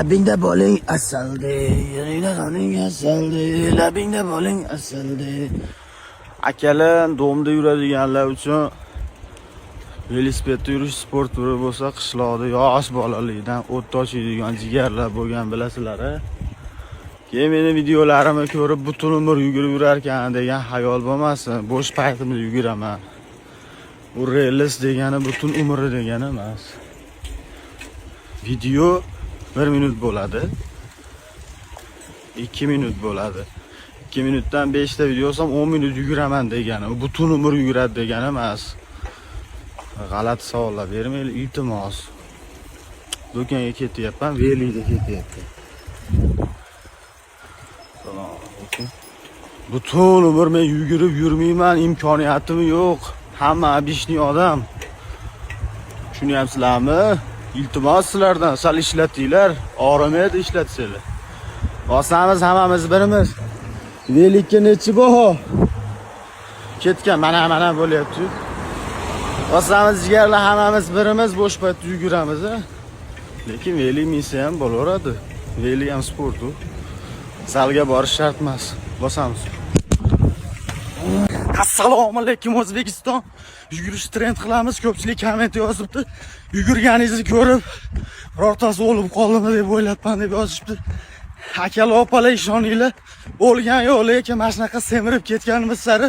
Labingda bo'ling asaldi, yeringda qoning asaldi, labingda bo'ling asaldi. Akalar, domda yuradiganlar uchun velosipedda yurish sport turi bo'lsa, qishloqda yosh bolalikdan o't toshiydigan jigarlar bo'lgan bilasizlar. Keyin meni videolarimni ko'rib butun umr yugurib yurar ekan degan xayol bo'lmasin. Bo'sh paytimda yuguraman. Bu relis degani butun umr degani emas. Video 1 minut bo'ladi. 2 minut bo'ladi. 2 minutdan 5 ta video olsam 10 minut yuguraman degani. Butun umr yuguradi degani emas. G'alati savollar bermaylik, iltimos. Do'konga ketyapman, velida ketyapman. Butun umr men yugurib yurmayman, imkoniyatim yo'q. Hamma abishli odam. Tushunyapsizlarmi? Iltimos sizlardan sal ishlatinglar, oramaydi ishlatsanglar. Bosamiz hammamiz birimiz. Velikka nechi baho? Ketgan mana bo'lyapti. Bosamiz jigarlar hammamiz birimiz bo'sh paytda yuguramiz. Lekin veli minsa ham bo'laveradi. Veli ham sportu. Zalga borish shart emas. Bosamiz. Assalomu alaykum O'zbekiston. Yugurish trend qilamiz. Ko'pchilik komment yozibdi. Yugurganingizni ko'rib, birortasi o'lib qoldimi deb o'ylabman deb yozishibdi. Akalar, opalar, ishoninglar, o'lgan yo'q, lekin mana shunaqa semirib ketganimiz sari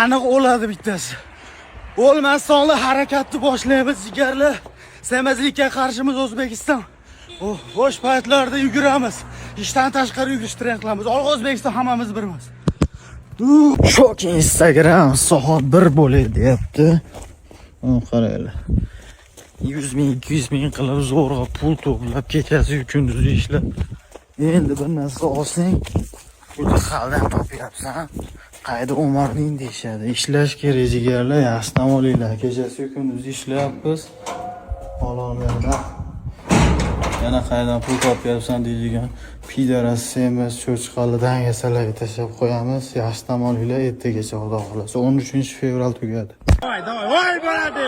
aniq o'ladi bittasi. O'lmasdan harakatni boshlaymiz jigarlar. Semizlikka qarshimiz O'zbekiston. Bo'sh paytlarda yuguramiz. Ishdan tashqari yugurish trend qilamiz. Olg'a O'zbekiston, hammamiz birimiz. Shok Instagram soat 1 bo'ladi deyapti. Qaranglar. 100 ming, 200 ming qilib zo'rg'a pul to'plab kechasi kunduzi ishlab. Endi bir narsa olsang, juda xaldan topyapsan. Qayda Umarning deyishadi. Ishlash kerak jigarlar, yaxshi olinglar. Kechasi kunduzi ishlayapmiz. Ololmayman. Yana qaydan pul topyapsan deydigan pidaras emas, cho'chqalidan yasalarga tashlab qo'yamiz. Yaxshi olinglar, ertagacha xudo xolasa 13-fevral tugadi. Voy bo'ladi.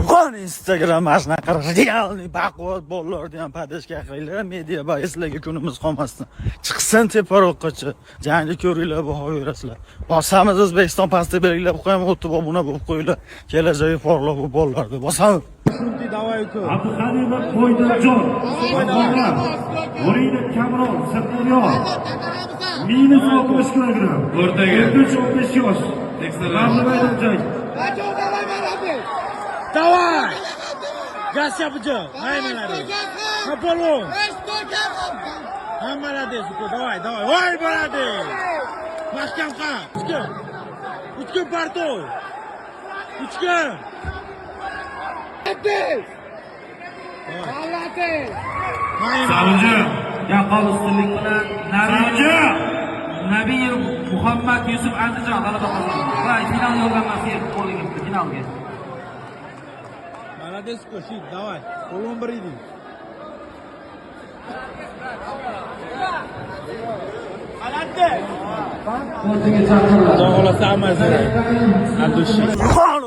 Yo'q, Instagram ashunaqa realniy baquvvat bolalarni ham padashga qilinglar, media boyislarga kunimiz qolmasdan. Chiqsin teparoqqa-chi. Jangni ko'ringlar, baho berasizlar. Bosamiz O'zbekiston pastda belgilab qo'yamiz, o'tib obuna bo'lib qo'yinglar. Kelajagi porloq bu bolalarni bosamiz. Shunti davay uka. Abduxalilov Qo'ydirjon. O'rinov Kamron, Sirdaryo. Minus 60 kilogramm. O'rtaga 15 yosh. G'amlamaydan jang. Давай! Gaz yapacağım. Haymanadi. Kapalım. Hammaladi. Давай. Voy bo'ladi. Mahkam qal. 3 kun parto. 3 kun. Savcı, yaqqol ustunlik bilan Savcı, Nabiyev Muhammad Yusuf Andijon g'alaba qozondi. Va final yo'llanmasi qo'lga finalga. Молодец, Кошик, давай. Qo'lim bir edi.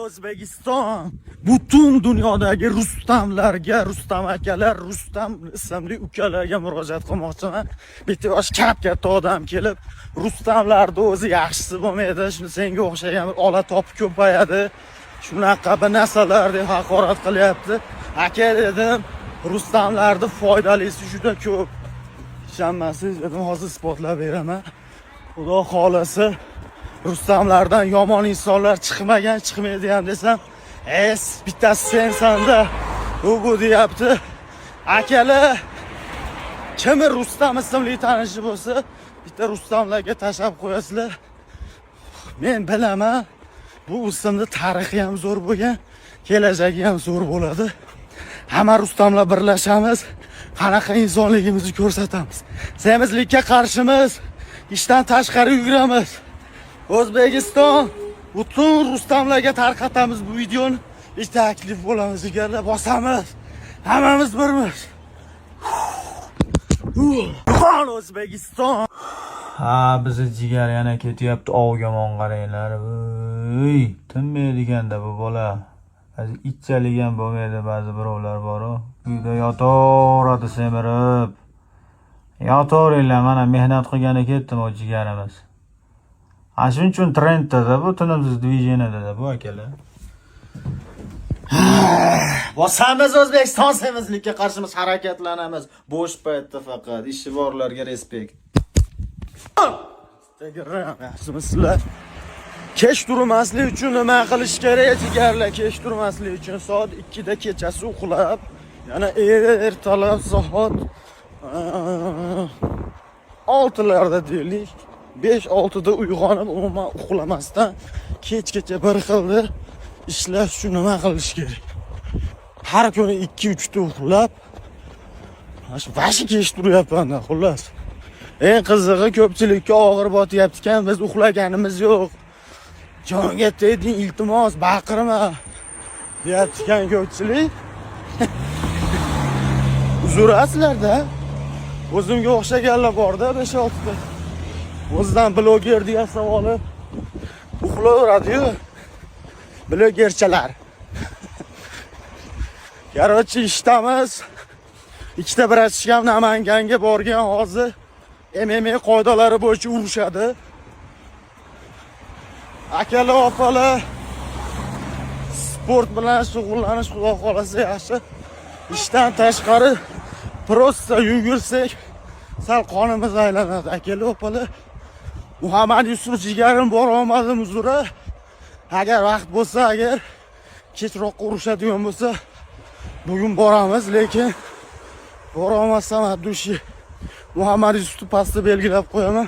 O'zbekiston butun dunyodagi Rustamlarga, Rustam akalar, Rustam ismli ukalarga murojaat qilmoqchiman. Bitta yosh katta odam kelib, Rustamlarda o'zi yaxshisi bo'lmaydi, shuni senga o'xshagan ola topi ko'payadi. Shunaqa bir narsalar deb haqorat qilyapti. Aka dedim, Rustamlarning foydalisi juda ko'p. Ishonmasangiz dedim, hozir isbotlab beraman. Xudo xolasa Rustamlardan yomon insonlar chiqmaydi ham desam, bittasi sensan-da. Bu deyapti. Akalar, kimni Rustam ismli tanishi bo'lsa, bitta Rustamlarga tashlab qo'yasizlar. Men bilaman. Bu ismning tarixi ham zo'r bo'lgan, kelajagi ham zo'r bo'ladi. Hamma Rustamlar birlashamiz, qanaqa insonligimizni ko'rsatamiz. Semizlikka qarshimiz, ishdan tashqari yuguramiz. O'zbekiston butun Rustamlarga tarqatamiz bu videoni. Ish taklif bo'lamiz jigarlar, bosamiz. Hammamiz birmiz. O'zbekiston. Ha, bizni jigar yana ketyapti, ovgamon qaranglar. Voy, tinmaydiganda bu bola. İççəligan bo'lmaydi ba'zi birovlar bor. Uyda yotaveradi semirib. Yotaveringlar, mana mehnat qilgani ketdim o jigarimiz. Ana shuning uchun trenddada bu tinimsiz dvijeniyada bu akalar. Bosamiz O'zbekiston semizlikka qarshimiz harakatlanamiz. Bo'sh paytda faqat ishi borlarga respekt. Instagram yaxshimisizlar? Kech turmaslik uchun nima qilish kerak jigarlar? Kech turmaslik uchun soat 2 da kechasi uxlab, yana ertalab soat 6larda deylik, 5-6 da uyg'onib umuman uxlamasdan kechgacha bir xilda ishlash uchun nima qilish kerak? Har kuni 2-3 ta uxlab, vashi kech turyapman-da, xullas. Eng qizig'i ko'pchilikka og'ir botyapti ekan, biz uxlaganimiz yo'q. Jonga tegding, iltimos, baqirma. Deyapti ekan ko'pchilik. Uzurasizlar-da. O'zimga o'xshaganlar bor-da 5-6 ta. O'zidan bloger deya savoli uxlayveradi-yu. Blogerchalar. Короче, ishdamiz. Ikkita bratishkam Namanganga borgan hozir MMA qoidalari bo'yicha urushadi. Akalar, opalar, sport bilan shug'ullanish xudo xolasa yaxshi. Ishdan tashqari prosta yugursak sal qonimiz aylanadi. Akalar, opalar, Muhammad Yusuf jigarim bora olmadim uzra. Agar vaqt bo'lsa, agar kechroq urushadigan bo'lsa, bugun boramiz, lekin bora olmasam Abdushi Muhammad Yusufni pastda belgilab qo'yaman.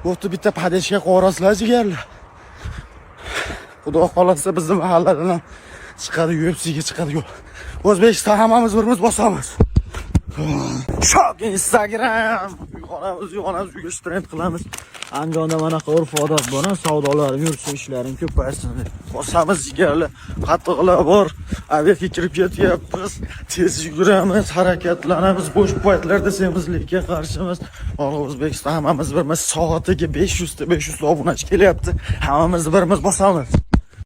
Bo'pti, bitta padeshga qorasizlar jigarlar. Xudo xolasa bizning mahalladan ham chiqadi, UFC'ga chiqadi. O'zbekiston hammamiz birimiz bosamiz. Shok Instagram. Uyg'onamiz, uyga trend qilamiz. Andijonda mana urf-odat bor, savdolarim yursin, ishlarim ko'paysin deb. Bosamiz jigarlar, qattiqlar bor. Aviaga kirib ketyapmiz. Tez yuguramiz, harakatlanamiz. Bo'sh paytlarda semizlikka qarshimiz. O'zbekiston hammamiz birimiz soatiga 500 ta obunachi kelyapti. Hammamiz birimiz bosamiz.